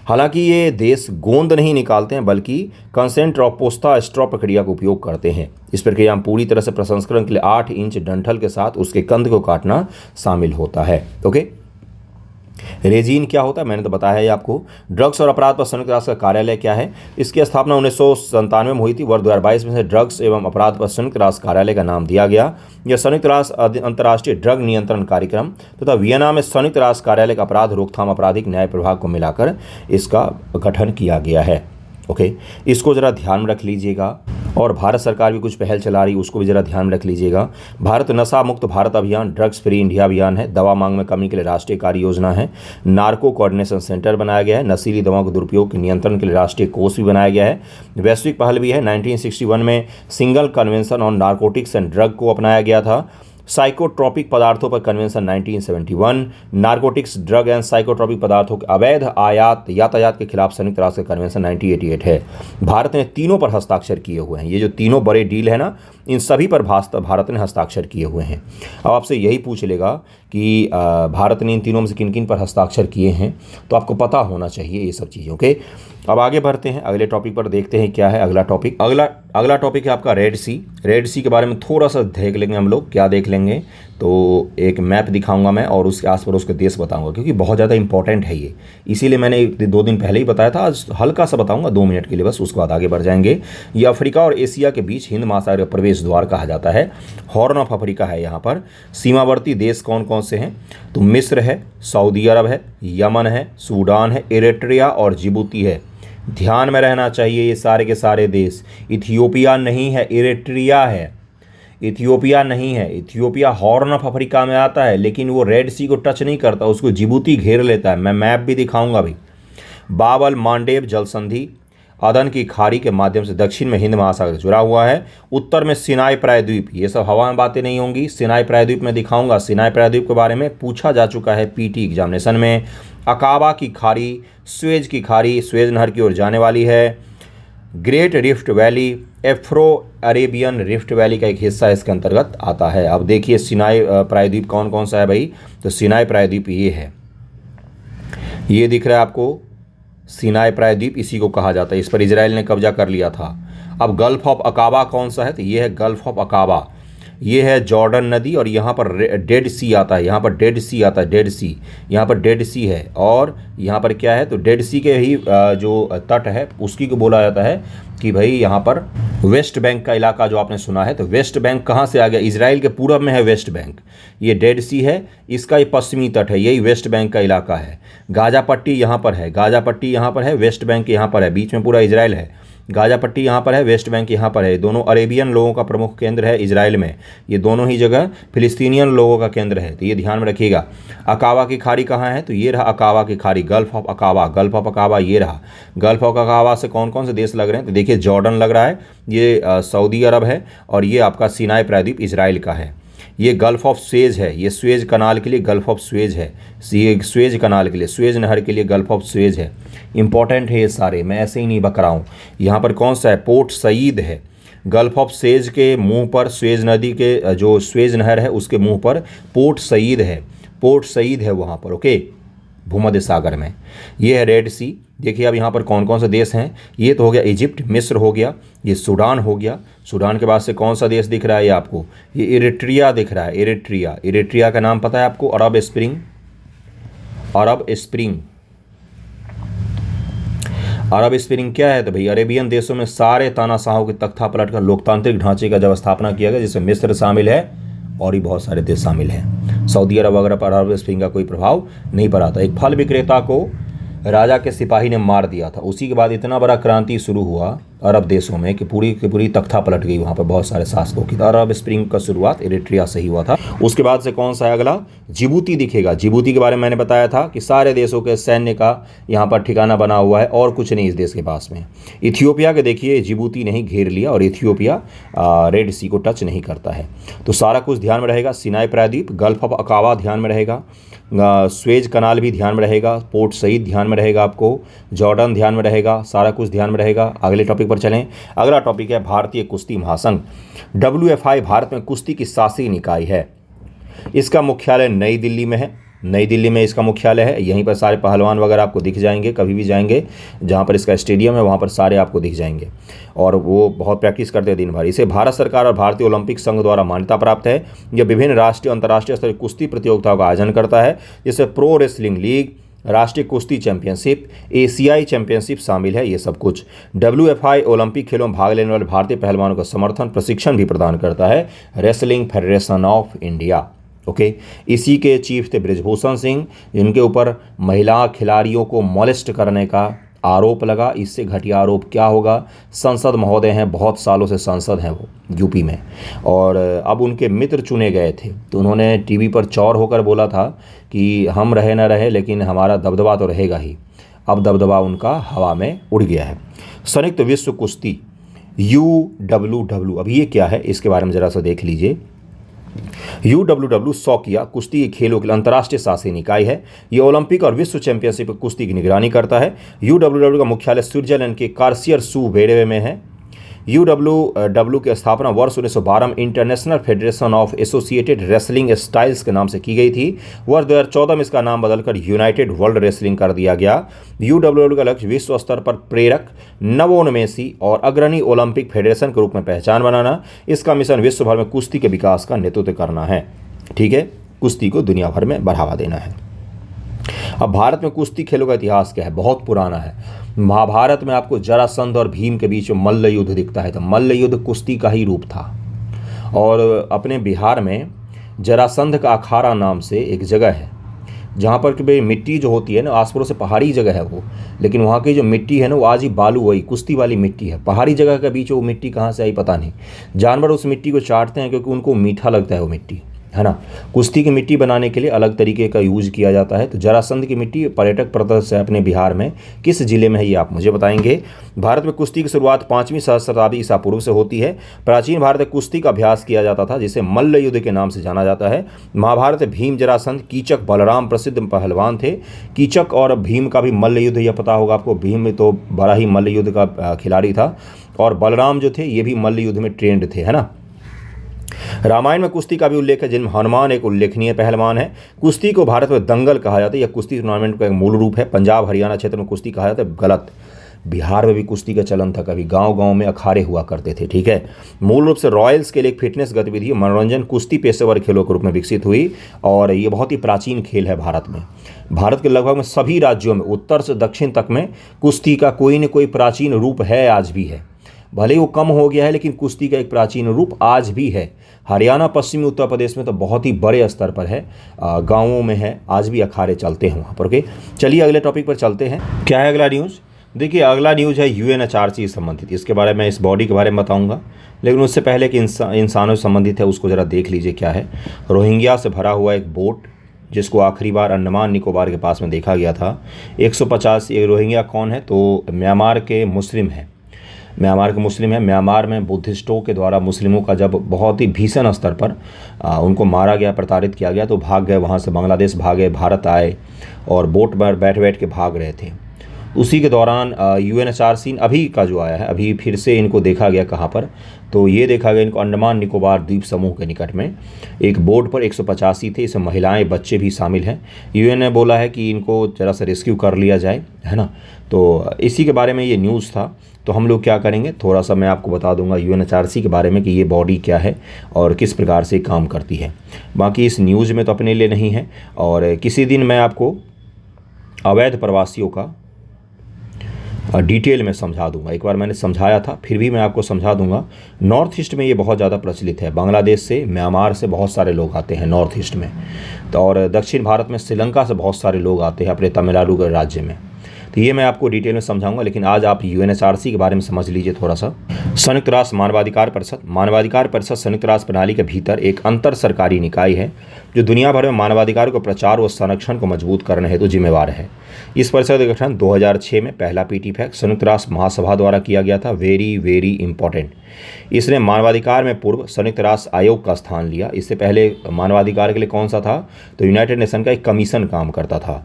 हालांकि ये देश गोंद नहीं निकालते हैं, बल्कि कंसेंट ऑफ पोस्ता स्ट्रॉ प्रक्रिया का उपयोग करते हैं। इस प्रक्रिया में पूरी तरह से प्रसंस्करण के लिए 8 इंच डंठल के साथ उसके कंद को काटना शामिल होता है। ओके, रेजीन क्या होता है मैंने तो बताया है आपको। ड्रग्स और अपराध पर संयुक्त राष्ट्र का कार्यालय क्या है? इसकी स्थापना 1997 में हुई थी। वर्ष 2022 में से ड्रग्स एवं अपराध पर संयुक्त राष्ट्र कार्यालय का नाम दिया गया। यह संयुक्त राष्ट्र अंतर्राष्ट्रीय ड्रग नियंत्रण कार्यक्रम तथा वियना में संयुक्त राष्ट्र कार्यालय का अपराध रोकथाम आपराधिक न्याय प्रभाग को मिलाकर इसका गठन किया गया है। ओके, इसको ज़रा ध्यान में रख लीजिएगा। और भारत सरकार भी कुछ पहल चला रही, उसको भी ज़रा ध्यान में रख लीजिएगा। भारत नशा मुक्त भारत अभियान, ड्रग्स फ्री इंडिया अभियान है। दवा मांग में कमी के लिए राष्ट्रीय कार्य योजना है। नार्को कोऑर्डिनेशन सेंटर बनाया गया है। नशीली दवाओं के दुरुपयोग के नियंत्रण के लिए राष्ट्रीय कोष भी बनाया गया है। वैश्विक पहल भी है। 1961 में single convention on narcotics and drug को अपनाया गया था। साइकोट्रॉपिक पदार्थों पर convention 1971, narcotics, drug and psychotropic पदार्थों के अवैध आयात यातायात के खिलाफ संयुक्त राष्ट्र का कन्वेंशन 1988 है। भारत ने तीनों पर हस्ताक्षर किए हुए हैं। ये जो तीनों बड़े डील है ना, इन सभी पर भारत ने हस्ताक्षर किए हुए हैं। अब आपसे यही पूछ लेगा कि भारत ने इन तीनों में से किन किन पर हस्ताक्षर किए हैं, तो आपको पता होना चाहिए ये सब चीज़ों के। अब आगे बढ़ते हैं, अगले टॉपिक पर देखते हैं क्या है अगला टॉपिक। अगला टॉपिक है आपका रेड सी। रेड सी के बारे में थोड़ा सा देख लेंगे हम लोग। क्या देख लेंगे? तो एक मैप दिखाऊंगा मैं और उसके आस पास उसके देश बताऊंगा, क्योंकि बहुत ज़्यादा इंपॉर्टेंट है ये। इसीलिए मैंने 2 दिन पहले ही बताया था, आज हल्का सा बताऊंगा 2 मिनट के लिए बस, उसके बाद आगे बढ़ जाएंगे। ये अफ्रीका और एशिया के बीच हिंद महासागर का प्रवेश द्वार कहा जाता है। हॉर्न ऑफ अफ्रीका है यहाँ पर। सीमावर्ती देश कौन कौन से हैं? तो मिस्र है, सऊदी अरब है, यमन है, सूडान है, इरिट्रिया और जिबूती है। ध्यान में रहना चाहिए ये सारे के सारे देश। इथियोपिया नहीं है, इरिट्रिया है। इथियोपिया नहीं है। इथियोपिया हॉर्न ऑफ अफ्रीका में आता है, लेकिन वो रेड सी को टच नहीं करता, उसको जिबूती घेर लेता है। मैं मैप भी दिखाऊंगा भाई। बाबल मांडेव जल संधि अदन की खाड़ी के माध्यम से दक्षिण में हिंद महासागर जुड़ा हुआ है। उत्तर में सिनाई प्रायद्वीप, ये सब हवा में बातें नहीं होंगी। सिनाई प्रायद्वीप में दिखाऊंगा। सिनाई प्रायद्वीप के बारे में पूछा जा चुका है पीटी एग्जामिनेशन में। अकाबा की खाड़ी, स्वेज की खाड़ी स्वेज नहर की ओर जाने वाली है। Great rift valley Afro Arabian rift valley का एक हिस्सा इसके अंतर्गत आता है। अब देखिए सिनाई प्रायद्वीप कौन कौन सा है भाई? तो सिनाई प्रायद्वीप ये है, ये दिख रहा है आपको, सिनाई प्रायद्वीप इसी को कहा जाता है। इस पर इजराइल ने कब्जा कर लिया था। अब गल्फ ऑफ अकाबा कौन सा है? तो ये है गल्फ ऑफ अकाबा। ये है जॉर्डन नदी और यहाँ पर डेड सी आता है। यहाँ पर डेड सी आता है, डेड सी, यहाँ पर डेड सी है। और यहाँ पर क्या है? तो डेड सी के ही जो तट है उसकी को बोला जाता है कि भाई यहाँ पर वेस्ट बैंक का इलाका जो आपने सुना है, तो वेस्ट बैंक कहाँ से आ गया? इजराइल के पूरब में है वेस्ट बैंक। ये डेड सी है, इसका ये पश्चिमी तट है, यही वेस्ट बैंक का इलाका है। गाजा पट्टी यहाँ पर है, गाजा पट्टी यहाँ पर है, वेस्ट बैंक यहाँ पर है, बीच में पूरा इजराइल है। गाजा पट्टी यहाँ पर है, वेस्ट बैंक यहाँ पर है। दोनों अरेबियन लोगों का प्रमुख केंद्र है इजराइल में। ये दोनों ही जगह फिलिस्तीनियन लोगों का केंद्र है, तो ये ध्यान में रखिएगा। अकावा की खाड़ी कहाँ है? तो ये रहा अकावा की खाड़ी, गल्फ ऑफ अकावा। गल्फ ऑफ अकावा ये रहा। गल्फ ऑफ अकावा से कौन कौन से देश लग रहे हैं? तो देखिए जॉर्डन लग रहा है, ये सऊदी अरब है, और ये आपका सिनाई प्रायद्वीप इजराइल का है। ये गल्फ ऑफ स्वेज है, ये स्वेज कनाल के लिए गल्फ ऑफ स्वेज है। ये स्वेज कनाल के लिए, स्वेज नहर के लिए गल्फ ऑफ स्वेज है। इंपॉर्टेंट है ये सारे, मैं ऐसे ही नहीं बक रहा हूँ। यहाँ पर कौन सा है? पोर्ट सईद है। गल्फ ऑफ स्वेज के मुंह पर, स्वेज नदी के जो स्वेज नहर है उसके मुंह पर पोर्ट सईद है। पोर्ट सईद है वहाँ पर, ओके, भूमध्य सागर में। ये है रेड सी। देखिए अब यहाँ पर कौन कौन से देश हैं। ये तो हो गया इजिप्ट, मिस्र हो गया, ये सूडान हो गया। सूडान के बाद से कौन सा देश दिख रहा है ये आपको? ये इरिट्रिया दिख रहा है, इरिट्रिया। इरिट्रिया का नाम पता है आपको? अरब स्प्रिंग। अरब स्प्रिंग, अरब स्प्रिंग क्या है? तो भाई अरेबियन देशों में सारे तानाशाहों के तख्ता पलटकर लोकतांत्रिक ढांचे का जब स्थापना किया गया, जिसमें मिस्र शामिल है और भी बहुत सारे देश शामिल हैं। सऊदी अरब वगैरह पर अरब स्प्रिंग का कोई प्रभाव नहीं पड़ा था। एक फल विक्रेता को राजा के सिपाही ने मार दिया था, उसी के बाद इतना बड़ा क्रांति शुरू हुआ अरब देशों में कि पूरी की पूरी तख्ता पलट गई वहाँ पर बहुत सारे शासकों की। तो अरब स्प्रिंग का शुरुआत इरिट्रिया से ही हुआ था। उसके बाद से कौन सा है अगला? जिबूती दिखेगा। जिबूती के बारे में मैंने बताया था कि सारे देशों के सैन्य का यहाँ पर ठिकाना बना हुआ है और कुछ नहीं इस देश के पास में। इथियोपिया के देखिए जिबूती नहीं घेर लिया, और इथियोपिया रेड सी को टच नहीं करता है। तो सारा कुछ ध्यान में रहेगा। सिनाई प्रायद्वीप, गल्फ ऑफ अकावा ध्यान में रहेगा, स्वेज कनाल भी ध्यान में रहेगा, पोर्ट सईद ध्यान में रहेगा आपको, जॉर्डन ध्यान में रहेगा, सारा कुछ ध्यान में रहेगा। अगले टॉपिक पर चलें। अगला टॉपिक है भारतीय कुश्ती महासंघ। WFI भारत में कुश्ती की शासी निकाय है। इसका मुख्यालय नई दिल्ली में है। नई दिल्ली में इसका मुख्यालय है। यहीं पर सारे पहलवान वगैरह आपको दिख जाएंगे, कभी भी जाएंगे जहाँ पर इसका स्टेडियम है वहाँ पर सारे आपको दिख जाएंगे, और वो बहुत प्रैक्टिस करते हैं दिन भर। इसे भारत सरकार और भारतीय ओलंपिक संघ द्वारा मान्यता प्राप्त है। यह विभिन्न राष्ट्रीय अंतर्राष्ट्रीय स्तरीय कुश्ती प्रतियोगिताओं का आयोजन करता है, जिससे प्रो रेसलिंग लीग, राष्ट्रीय कुश्ती चैंपियनशिप, एशियाई चैंपियनशिप शामिल है। ये सब कुछ WFI ओलंपिक खेलों में भाग लेने वाले भारतीय पहलवानों का समर्थन प्रशिक्षण भी प्रदान करता है। Wrestling federation of India, okay. इसी के चीफ थे बृजभूषण सिंह, जिनके ऊपर महिला खिलाड़ियों को मोलेस्ट करने का आरोप लगा। इससे घटिया आरोप क्या होगा? संसद महोदय हैं, बहुत सालों से सांसद हैं वो यूपी में, और अब उनके मित्र चुने गए थे, तो उन्होंने टीवी पर चौर होकर बोला था कि हम रहे ना रहे लेकिन हमारा दबदबा तो रहेगा ही। अब दबदबा उनका हवा में उड़ गया है। संयुक्त विश्व कुश्ती UWW, अब ये क्या है इसके बारे में ज़रा सा देख लीजिए। UWW शौकिया कुश्ती खेलों के लिए अंतर्राष्ट्रीय शासी निकाय है। ये ओलंपिक और विश्व चैंपियनशिप कुश्ती की निगरानी करता है। UWW का मुख्यालय स्विट्जरलैंड के कार्सियर सू वेडे में है। UWW की स्थापना वर्ष 1912 में international federation of associated wrestling styles के नाम से की गई थी। वर्ष 2014 में इसका नाम बदलकर यूनाइटेड वर्ल्ड रेसलिंग कर दिया गया। UWW का लक्ष्य विश्व स्तर पर प्रेरक, नवोन्मेषी और अग्रणी ओलंपिक फेडरेशन के रूप में पहचान बनाना। इसका मिशन विश्व भर में कुश्ती के विकास का नेतृत्व करना है। ठीक है, कुश्ती को दुनिया भर में बढ़ावा देना है। अब भारत में कुश्ती खेलों का इतिहास क्या है? बहुत पुराना है। महाभारत में आपको जरासंध और भीम के बीच में मल्ल युद्ध दिखता है, तो मल्ल युद्ध कुश्ती का ही रूप था। और अपने बिहार में जरासंध का अखाड़ा नाम से एक जगह है, जहाँ पर कि मिट्टी जो होती है ना, आस पड़ोस से पहाड़ी जगह है वो, लेकिन वहाँ की जो मिट्टी है ना वो आज ही बालू वही कुश्ती वाली मिट्टी है। पहाड़ी जगह के बीच वो मिट्टी कहाँ से आई पता नहीं। जानवर उस मिट्टी को चाटते हैं क्योंकि उनको मीठा लगता है वो मिट्टी, है ना। कुश्ती की मिट्टी बनाने के लिए अलग तरीके का यूज किया जाता है। तो जरासंध की मिट्टी पर्यटक पर्पज से अपने बिहार में किस जिले में है ये आप मुझे बताएंगे। भारत में कुश्ती की शुरुआत 5वीं सहस्त्राब्दी ईसा पूर्व से होती है। प्राचीन भारत में कुश्ती का अभ्यास किया जाता था, जिसे मल्ल युद्ध के नाम से जाना जाता है। महाभारत भीम जरासंध कीचक बलराम प्रसिद्ध पहलवान थे। कीचक और भीम का भी मल्ल युद्ध यह पता होगा आपको। भीम तो बड़ा ही मल्ल युद्ध का खिलाड़ी था, और बलराम जो थे ये भी मल्ल युद्ध में ट्रेंड थे, है ना। रामायण में कुश्ती का भी उल्लेख है, जिनमें हनुमान एक उल्लेखनीय पहलवान है। कुश्ती को भारत में दंगल कहा जाता है। यह कुश्ती टूर्नामेंट का एक मूल रूप है। पंजाब हरियाणा क्षेत्र में कुश्ती कहा जाता है, गलत। बिहार में भी कुश्ती का चलन था, कभी गांव-गांव में अखाड़े हुआ करते थे। ठीक है, मूल रूप से रॉयल्स के लिए एक फिटनेस गतिविधि, मनोरंजन कुश्ती पेशेवर खेलों के रूप में विकसित हुई, और ये बहुत ही प्राचीन खेल है भारत में। भारत के लगभग में सभी राज्यों में उत्तर से दक्षिण तक में कुश्ती का कोई न कोई प्राचीन रूप है, आज भी है। भले ही वो कम हो गया है, लेकिन कुश्ती का एक प्राचीन रूप आज भी है। हरियाणा, पश्चिमी उत्तर प्रदेश में तो बहुत ही बड़े स्तर पर है, गांवों में है, आज भी अखाड़े चलते हैं वहाँ पर। ओके, चलिए अगले टॉपिक पर चलते हैं। क्या है अगला न्यूज़? देखिए, अगला न्यूज़ है यूएनएचआरसी से संबंधित। इसके बारे में, इस बॉडी के बारे में बताऊंगा, लेकिन उससे पहले कि इंसानों से संबंधित है उसको ज़रा देख लीजिए क्या है। रोहिंग्या से भरा हुआ एक बोट जिसको आखिरी बार अंडमान निकोबार के पास में देखा गया था। 150 ये रोहिंग्या कौन है, तो म्यांमार के मुस्लिम हैं। म्यांमार में बुद्धिस्टों के द्वारा मुस्लिमों का जब बहुत ही भीषण स्तर पर उनको मारा गया, प्रताड़ित किया गया, तो भाग गए, वहाँ से बांग्लादेश भागे, भारत आए और बोट पर बैठ बैठ के भाग रहे थे। उसी के दौरान यूएनएचआरसी अभी का जो आया है, अभी फिर से इनको देखा गया। कहाँ पर, तो ये देखा गया इनको अंडमान निकोबार द्वीप समूह के निकट में एक बोट पर 185 थे। इसमें महिलाएं, बच्चे भी शामिल हैं। यूएन ने बोला है कि इनको ज़रा सा रेस्क्यू कर लिया जाए, है ना। तो इसी के बारे में ये न्यूज़ था। तो हम लोग क्या करेंगे, थोड़ा सा मैं आपको बता दूंगा यूएनएचआरसी के बारे में कि ये बॉडी क्या है और किस प्रकार से काम करती है। बाकी इस न्यूज़ में तो अपने लिए नहीं है, और किसी दिन मैं आपको अवैध प्रवासियों का डिटेल में समझा दूंगा। एक बार मैंने समझाया था, फिर भी मैं आपको समझा दूंगा। नॉर्थ ईस्ट में ये बहुत ज़्यादा प्रचलित है। बांग्लादेश से, म्यांमार से बहुत सारे लोग आते हैं नॉर्थ ईस्ट में, तो और दक्षिण भारत में श्रीलंका से बहुत सारे लोग आते हैं अपने तमिलनाडु के राज्य में। तो ये मैं आपको डिटेल में समझाऊंगा, लेकिन आज आप यूएनएचआरसी के बारे में समझ लीजिए थोड़ा सा। संयुक्त राष्ट्र मानवाधिकार परिषद संयुक्त राष्ट्र प्रणाली के भीतर एक अंतर सरकारी निकाय है जो दुनिया भर में मानवाधिकार को प्रचार व संरक्षण को मजबूत करने हेतु जिम्मेवार है। इस परिषद का गठन 2006 में पहला पीटी फैक्ट संयुक्त राष्ट्र महासभा द्वारा किया गया था। Very very important. इसने मानवाधिकार में पूर्व संयुक्त राष्ट्र आयोग का स्थान लिया। इससे पहले मानवाधिकार के लिए कौन सा था, तो यूनाइटेड नेशन का एक कमीशन काम करता था।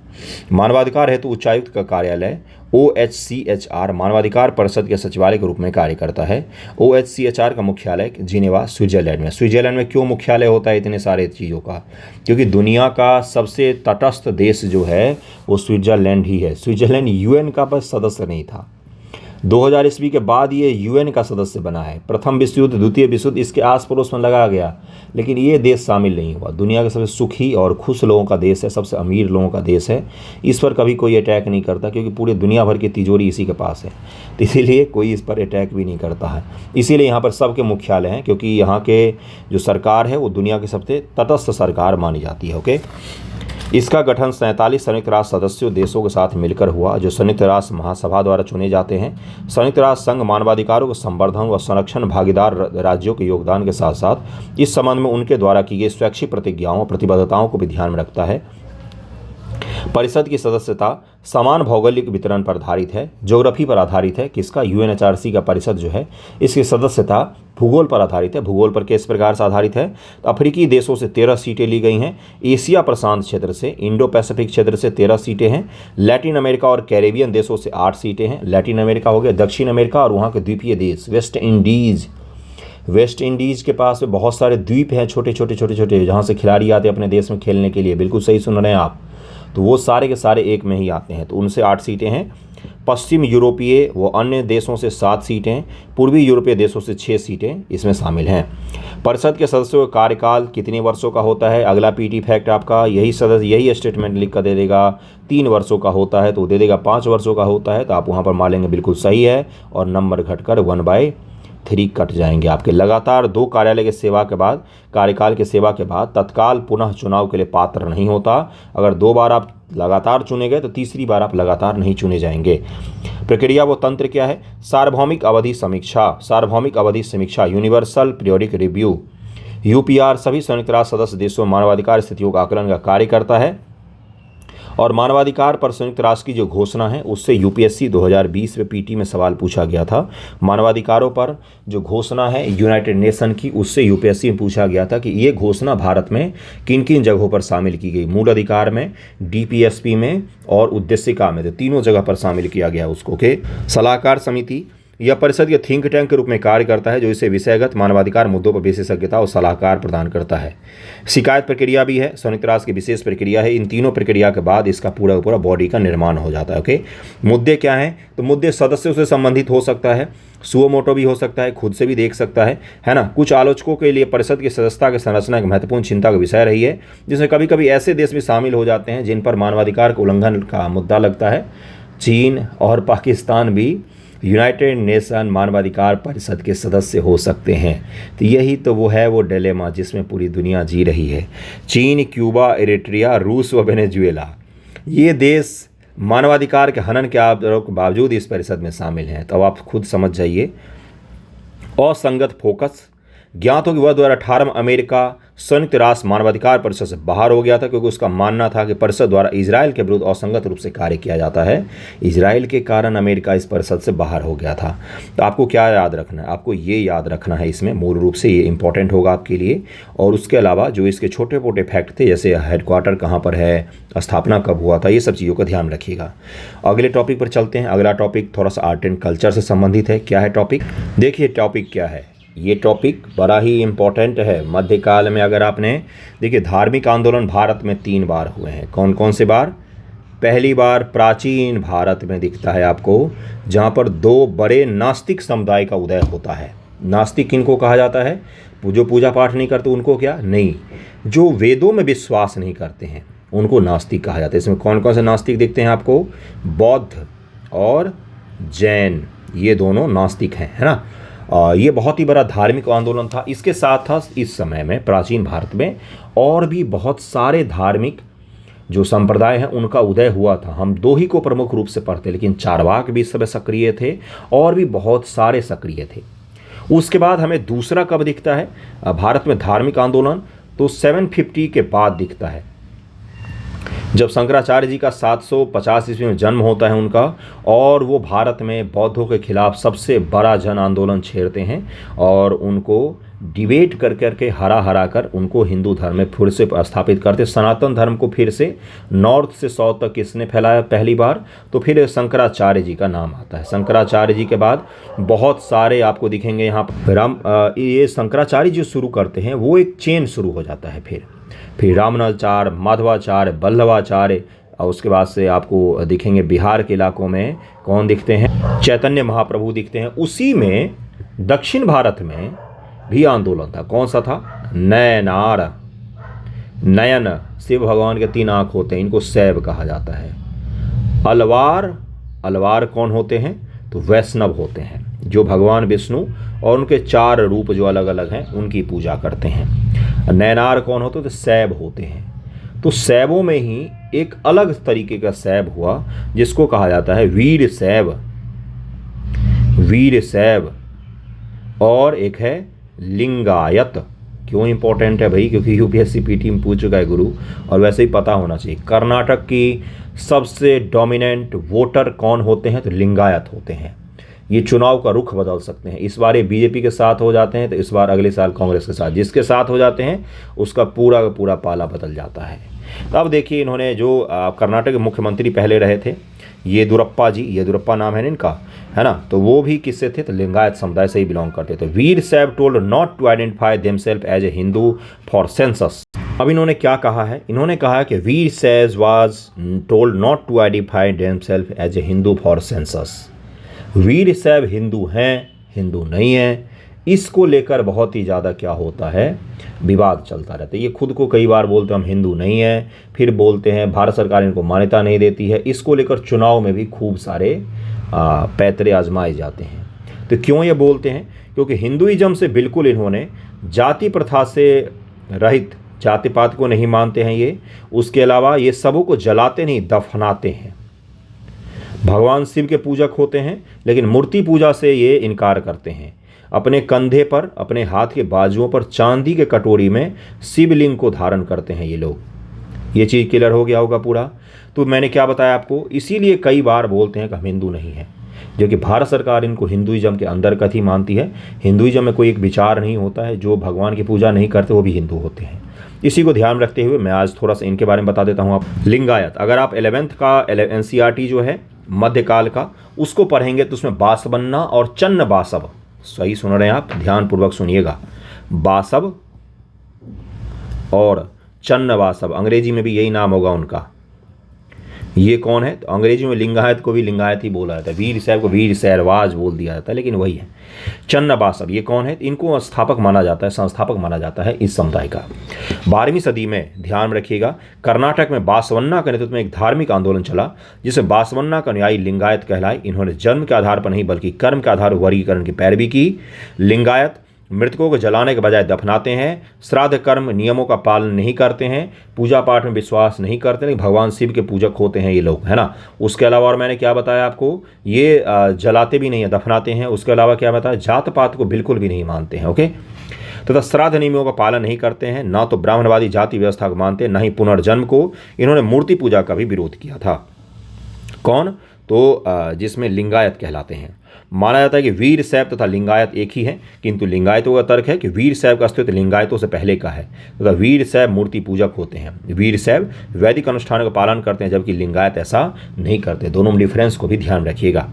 मानवाधिकार हेतु उच्चायुक्त का कार्यालय OHCHR मानवाधिकार परिषद के सचिवालय के रूप में कार्य करता है। OHCHR का मुख्यालय जिनेवा, स्विट्जरलैंड में। स्विट्जरलैंड में क्यों मुख्यालय होता है इतने सारे चीज़ों का, क्योंकि दुनिया का सबसे तटस्थ देश जो है वो स्विट्जरलैंड ही है। स्विट्जरलैंड यूएन का बस सदस्य नहीं था, 2000 ईस्वी के बाद ये यूएन का सदस्य बना है। प्रथम विश्व युद्ध, द्वितीय विश्व युद्ध इसके आस पड़ोस में लगा गया, लेकिन ये देश शामिल नहीं हुआ। दुनिया के सबसे सुखी और खुश लोगों का देश है, सबसे अमीर लोगों का देश है। इस पर कभी कोई अटैक नहीं करता, क्योंकि पूरे दुनिया भर की तिजोरी इसी के पास है, तो इसीलिए कोई इस पर अटैक भी नहीं करता है। इसीलिए यहाँ पर सबके मुख्यालय हैं, क्योंकि यहाँ के जो सरकार है वो दुनिया की सबसे तटस्थ सरकार मानी जाती है। ओके, इसका गठन 47 संयुक्त राष्ट्र सदस्यों देशों के साथ मिलकर हुआ, जो संयुक्त राष्ट्र महासभा द्वारा चुने जाते हैं। संयुक्त राष्ट्र संघ मानवाधिकारों के संवर्धन व संरक्षण भागीदार राज्यों के योगदान के साथ साथ इस संबंध में उनके द्वारा की गई स्वैच्छिक प्रतिज्ञाओं और प्रतिबद्धताओं को भी ध्यान में रखता है। परिषद की सदस्यता समान भौगोलिक वितरण पर आधारित है, ज्योग्राफी पर आधारित है। किसका, यूएनएचआरसी का परिषद जो है, इसकी सदस्यता भूगोल पर आधारित है। भूगोल पर किस प्रकार से आधारित है, तो अफ्रीकी देशों से 13 सीटें ली गई हैं। एशिया प्रशांत क्षेत्र से, इंडो पैसिफिक क्षेत्र से 13 सीटें हैं। लैटिन अमेरिका और कैरेबियन देशों से 8 सीटें हैं। लैटिन अमेरिका हो गया, दक्षिण अमेरिका और वहाँ के द्वीपीय देश, वेस्ट इंडीज़ के पास में बहुत सारे द्वीप हैं, छोटे छोटे जहाँ से खिलाड़ी आते हैं अपने देश में खेलने के लिए। बिल्कुल सही सुन रहे हैं आप, तो वो सारे के सारे एक में ही आते हैं, तो उनसे 8 सीटें हैं। पश्चिम यूरोपीय व अन्य देशों से 7 सीटें, पूर्वी यूरोपीय देशों से 6 सीटें इसमें शामिल हैं। परिषद के सदस्यों का कार्यकाल कितने वर्षों का होता है, अगला पीटी फैक्ट आपका यही स्टेटमेंट लिख कर दे देगा। 3 वर्षों का होता है तो दे देगा 5 वर्षों का होता है, तो आप वहाँ पर मान लेंगे बिल्कुल सही है, और नंबर घटकर 1/3 कट जाएंगे आपके। लगातार 2 कार्यालय के कार्यकाल के सेवा के बाद तत्काल पुनः चुनाव के लिए पात्र नहीं होता। अगर 2 बार आप लगातार चुने गए तो तीसरी बार आप लगातार नहीं चुने जाएंगे। प्रक्रिया व तंत्र क्या है, सार्वभौमिक अवधि समीक्षा यूनिवर्सल पीरियोडिक रिव्यू UPR सभी संयुक्त राष्ट्र सदस्य देशों में मानवाधिकार स्थितियों का आकलन का कार्य करता है। और मानवाधिकार पर संयुक्त राष्ट्र की जो घोषणा है उससे UPSC 2020 में PT में सवाल पूछा गया था। मानवाधिकारों पर जो घोषणा है यूनाइटेड नेशन की, उससे UPSC में पूछा गया था कि ये घोषणा भारत में किन किन जगहों पर शामिल की गई। मूल अधिकार में, DPSP में और उद्देशिका में, तो तीनों जगह पर शामिल किया गया उसको। के सलाहकार समिति यह परिषद के थिंक टैंक के रूप में कार्य करता है, जो इसे विषयगत मानवाधिकार मुद्दों पर विशेषज्ञता और सलाहकार प्रदान करता है। शिकायत प्रक्रिया भी है, संयुक्त राष्ट्र की विशेष प्रक्रिया है। इन तीनों प्रक्रिया के बाद इसका पूरा बॉडी का निर्माण हो जाता है। ओके, मुद्दे क्या हैं, तो मुद्दे सदस्यों से संबंधित हो सकता है, सुओ मोटो भी हो सकता है, खुद से भी देख सकता है ना। कुछ आलोचकों के लिए परिषद की सदस्यता की संरचना एक महत्वपूर्ण चिंता का विषय रही है, जिसमें कभी कभी ऐसे देश भी शामिल हो जाते हैं जिन पर मानवाधिकार के उल्लंघन का मुद्दा लगता है। चीन और पाकिस्तान भी यूनाइटेड नेशन मानवाधिकार परिषद के सदस्य हो सकते हैं। तो यही तो वो डिलेमा जिसमें पूरी दुनिया जी रही है। चीन, क्यूबा, इरिट्रिया, रूस व वेनेजुएला, ये देश मानवाधिकार के हनन के आरोप के बावजूद इस परिषद में शामिल हैं। तो अब आप खुद समझ जाइए। असंगत फोकस। ज्ञात हो कि वह 2018 में अमेरिका संयुक्त राष्ट्र मानवाधिकार परिषद से बाहर हो गया था, क्योंकि उसका मानना था कि परिषद द्वारा इजराइल के विरुद्ध असंगत रूप से कार्य किया जाता है। इजराइल के कारण अमेरिका इस परिषद से बाहर हो गया था। तो आपको क्या याद रखना है? आपको ये याद रखना है, इसमें मूल रूप से ये इंपॉर्टेंट होगा आपके लिए। और उसके अलावा जो इसके छोटे मोटे फैक्ट थे, जैसे हेडक्वार्टर कहाँ पर है, स्थापना कब हुआ था, ये सब चीज़ों का ध्यान रखिएगा। अगले टॉपिक पर चलते हैं। अगला टॉपिक थोड़ा सा आर्ट एंड कल्चर से संबंधित है। क्या है टॉपिक? देखिए टॉपिक क्या है। ये टॉपिक बड़ा ही इम्पोर्टेंट है। मध्यकाल में अगर आपने देखिए, धार्मिक आंदोलन भारत में 3 बार हुए हैं। कौन कौन से बार? पहली बार प्राचीन भारत में दिखता है आपको, जहाँ पर 2 बड़े नास्तिक समुदाय का उदय होता है। नास्तिक किनको कहा जाता है? जो पूजा पाठ नहीं करते उनको क्या? नहीं, जो वेदों में विश्वास नहीं करते हैं उनको नास्तिक कहा जाता है। इसमें कौन कौन से नास्तिक दिखते हैं आपको? बौद्ध और जैन, ये दोनों नास्तिक हैं, है ना। ये बहुत ही बड़ा धार्मिक आंदोलन था। इसके साथ था इस समय में प्राचीन भारत में और भी बहुत सारे धार्मिक जो संप्रदाय हैं उनका उदय हुआ था। हम 2 ही को प्रमुख रूप से पढ़ते, लेकिन चारवाक भी इस समय सक्रिय थे और भी बहुत सारे सक्रिय थे। उसके बाद हमें दूसरा कब दिखता है भारत में धार्मिक आंदोलन? तो 750 के बाद दिखता है, जब शंकराचार्य जी का 750 ईस्वी में जन्म होता है उनका, और वो भारत में बौद्धों के खिलाफ सबसे बड़ा जन आंदोलन छेड़ते हैं और उनको डिबेट कर करके हरा कर उनको हिंदू धर्म में फिर से स्थापित करते। सनातन धर्म को फिर से नॉर्थ से साउथ तक किसने फैलाया पहली बार? तो फिर शंकराचार्य जी का नाम आता है। शंकराचार्य जी के बाद बहुत सारे आपको दिखेंगे यहाँ पर। ये शंकराचार्य जो शुरू करते हैं वो एक चेन शुरू हो जाता है। फिर रामानुजाचार्य, माधवाचार्य, वल्लभाचार्य, और उसके बाद से आपको दिखेंगे बिहार के इलाकों में कौन दिखते हैं? चैतन्य महाप्रभु दिखते हैं। उसी में दक्षिण भारत में भी आंदोलन था। कौन सा था? नयनार। नयन, शिव भगवान के 3 आँख होते हैं, इनको शैव कहा जाता है। अलवार, अलवार कौन होते हैं? तो वैष्णव होते हैं, जो भगवान विष्णु और उनके 4 रूप जो अलग अलग हैं उनकी पूजा करते हैं। नयनार कौन होते हैं? तो शैव होते हैं। तो शैवों में ही एक अलग तरीके का शैव हुआ जिसको कहा जाता है वीर शैव। वीर शैव। और एक है लिंगायत। क्यों इंपॉर्टेंट है भाई? क्योंकि यूपीएससी पीटी में पूछ चुका है गुरु, और वैसे ही पता होना चाहिए। कर्नाटक की सबसे डोमिनेंट वोटर कौन होते हैं? तो लिंगायत होते हैं। ये चुनाव का रुख बदल सकते हैं। इस बार ये बीजेपी के साथ हो जाते हैं तो इस बार अगले साल कांग्रेस के साथ। जिसके साथ हो जाते हैं उसका पूरा का पूरा पाला बदल जाता है। तो अब देखिए, इन्होंने जो कर्नाटक के मुख्यमंत्री पहले रहे थे येदुरप्पा जी, येदुरप्पा नाम है इनका, है ना। तो वो भी किससे थे? तो लिंगायत समुदाय से ही बिलोंग करते थे। Veera Shaiva told not to identify themselves as a Hindu for census. अब इन्होंने क्या कहा है? इन्होंने कहा कि Veera Shaiva was told not to identify themselves as a Hindu for census. Veera Shaiva Hindu हैं, हिंदू नहीं हैं, इसको लेकर बहुत ही ज़्यादा क्या होता है? विवाद चलता रहता है। ये खुद को कई बार बोलते हैं हम हिंदू नहीं हैं, फिर बोलते हैं भारत सरकार इनको मान्यता नहीं देती है। इसको लेकर चुनाव में भी खूब सारे पैतरे आजमाए जाते हैं। तो क्यों ये बोलते हैं? क्योंकि हिंदुइज्म से बिल्कुल इन्होंने जाति प्रथा से रहित, जाति पात को नहीं मानते हैं ये। उसके अलावा ये सबों को जलाते नहीं, दफनाते हैं। भगवान शिव के पूजक होते हैं, लेकिन मूर्ति पूजा से ये इनकार करते हैं। अपने कंधे पर, अपने हाथ के बाजुओं पर चांदी के कटोरी में शिवलिंग को धारण करते हैं ये लोग। ये चीज़ क्लियर हो गया होगा पूरा। तो मैंने क्या बताया आपको? इसीलिए कई बार बोलते हैं कि हम हिंदू नहीं हैं, जो कि भारत सरकार इनको हिंदुइज्म के अंतर्गत ही मानती है। हिंदुइज्म में कोई एक विचार नहीं होता है, जो भगवान की पूजा नहीं करते वो भी हिंदू होते हैं। इसी को ध्यान रखते हुए मैं आज थोड़ा सा इनके बारे में बता देता हूँ। आप लिंगायत, अगर आप 11th का NCERT जो है मध्यकाल का उसको पढ़ेंगे तो उसमें बासवन्ना और चन्न बासव, सही सुन रहे हैं आप, ध्यानपूर्वक सुनिएगा, बासव और चन्न बासव, अंग्रेजी में भी यही नाम होगा उनका। ये कौन है? तो अंग्रेजी में लिंगायत को भी लिंगायत ही बोला जाता है, वीर शैव को वीर शैरवाज बोल दिया जाता है, लेकिन वही है। चन्न बासव ये कौन है? इनको स्थापक माना जाता है, संस्थापक माना जाता है इस समुदाय का। 12वीं सदी में, ध्यान रखिएगा, कर्नाटक में बासवन्ना के नेतृत्व में एक धार्मिक आंदोलन चला जिसे बासवन्ना का अनुयायी लिंगायत कहलाए। इन्होंने जन्म के आधार पर नहीं बल्कि कर्म के आधार पर वर्गीकरण की पैरवी की। लिंगायत मृतकों को जलाने के बजाय दफनाते हैं, श्राद्ध कर्म नियमों का पालन नहीं करते हैं, पूजा पाठ में विश्वास नहीं करते, लेकिन भगवान शिव के पूजक होते हैं ये लोग, है ना। उसके अलावा और मैंने क्या बताया आपको, ये जलाते भी नहीं है, दफनाते हैं। उसके अलावा क्या बताया, जात पात को बिल्कुल भी नहीं मानते हैं, ओके। तथा श्राद्ध नियमों का पालन नहीं करते हैं, ना तो ब्राह्मणवादी जाति व्यवस्था को मानते हैं, ना ही पुनर्जन्म को। इन्होंने मूर्ति पूजा का भी विरोध किया था। कौन? तो जिसमें लिंगायत कहलाते हैं। माना जाता है कि वीर शैव तथा लिंगायत एक ही है, किंतु लिंगायतों का तर्क है कि वीर शैव का अस्तित्व लिंगायतों से पहले का है, तथा वीर शैव मूर्ति पूजक होते हैं। वीर शैव वैदिक अनुष्ठानों का पालन करते हैं, जबकि लिंगायत ऐसा नहीं करते। दोनों में डिफरेंस को भी ध्यान रखिएगा।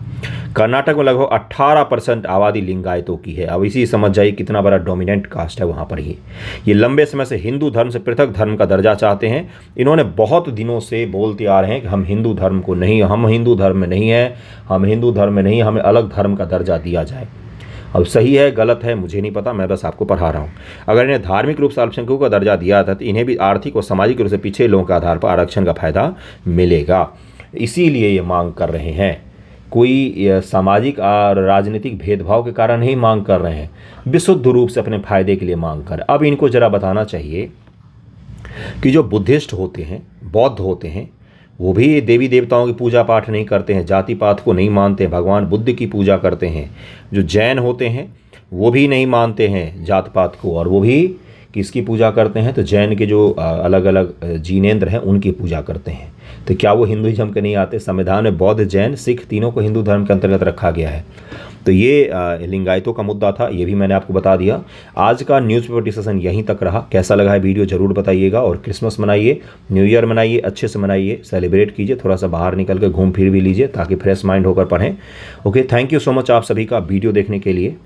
कर्नाटक में लगभग 18% आबादी लिंगायतों की है। अब इसी समझ जाइए कितना बड़ा डोमिनेंट कास्ट है वहाँ पर। ये लंबे समय से हिंदू धर्म से पृथक धर्म का दर्जा चाहते हैं। इन्होंने बहुत दिनों से बोलते आ रहे हैं कि हम हिंदू धर्म को नहीं, हम हिंदू धर्म में नहीं हैं, हम हिंदू धर्म में नहीं, हमें अलग धर्म का दर्जा दिया जाए। अब सही है गलत है मुझे नहीं पता, मैं बस आपको पढ़ा रहा हूँ। अगर इन्हें धार्मिक रूप से अल्पसंख्यकों का दर्जा दिया था तो इन्हें भी आर्थिक और सामाजिक रूप से पिछड़े लोगों के आधार पर आरक्षण का फायदा मिलेगा। इसीलिए ये मांग कर रहे हैं। कोई सामाजिक और राजनीतिक भेदभाव के कारण नहीं मांग कर रहे हैं, विशुद्ध रूप से अपने फायदे के लिए मांग कर। अब इनको जरा बताना चाहिए कि जो बुद्धिस्ट होते हैं, बौद्ध होते हैं, वो भी देवी देवताओं की पूजा पाठ नहीं करते हैं, जाति पात को नहीं मानते, भगवान बुद्ध की पूजा करते हैं। जो जैन होते हैं वो भी नहीं मानते हैं जात पात को, और वो भी किसकी पूजा करते हैं, तो जैन के जो अलग अलग जीनेंद्र हैं उनकी पूजा करते हैं। तो क्या वो हिंदुइज्म के नहीं आते? संविधान में बौद्ध, जैन, सिख तीनों को हिंदू धर्म के अंतर्गत रखा गया है। तो ये लिंगायतों का मुद्दा था, ये भी मैंने आपको बता दिया। आज का न्यूज़पेपर डिस्कशन यहीं तक रहा। कैसा लगा है वीडियो ज़रूर बताइएगा। और क्रिसमस मनाइए, न्यू ईयर मनाइए, अच्छे से मनाइए, सेलिब्रेट कीजिए, थोड़ा सा बाहर निकल कर घूम फिर भी लीजिए ताकि फ्रेश माइंड होकर पढ़ें। Okay, thank you so much आप सभी का वीडियो देखने के लिए।